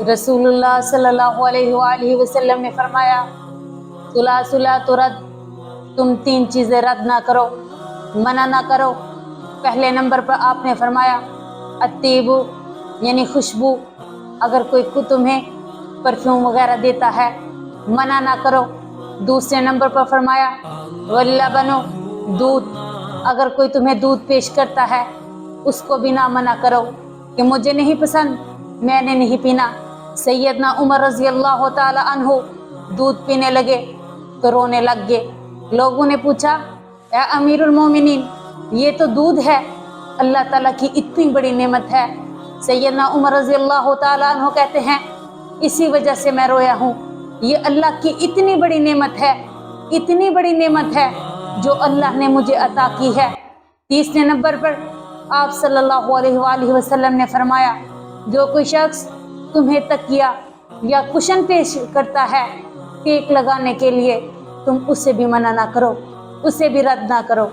रसूलुल्लाह सल्लल्लाहु अलैहि वसल्लम ने फरमाया, सुला तुरद, तुम 3 चीज़ें रद्द ना करो, मना ना करो। पहले नंबर पर आपने फरमाया अत्तीबु, यानी खुशबू, अगर कोई तुम्हें परफ्यूम वगैरह देता है मना ना करो। दूसरे नंबर पर फरमाया वल्लबनु, दूध, अगर कोई तुम्हें दूध पेश करता है उसको भी ना मना करो कि मुझे नहीं पसंद, मैंने नहीं पीना। सैयदना उमर रज़ी अल्लाह ताला अन्हु दूध पीने लगे तो रोने लग गए। लोगों ने पूछा, ए अमीरुल मोमिनीन, ये तो दूध है, अल्लाह ताला की इतनी बड़ी नेमत है। सैयदना उमर रज़ी अल्लाह ताला अन्हु कहते हैं, इसी वजह से मैं रोया हूँ। ये अल्लाह की इतनी बड़ी नेमत है, इतनी बड़ी नेमत है जो अल्लाह ने मुझे अता की है। तीसरे नंबर पर आप सल्लल्लाहु अलैहि वसल्लम ने फरमाया, जो कोई शख्स तुम्हें तकिया या कुशन पेश करता है टेक लगाने के लिए, तुम उसे भी मना ना करो, उसे भी रद्द ना करो।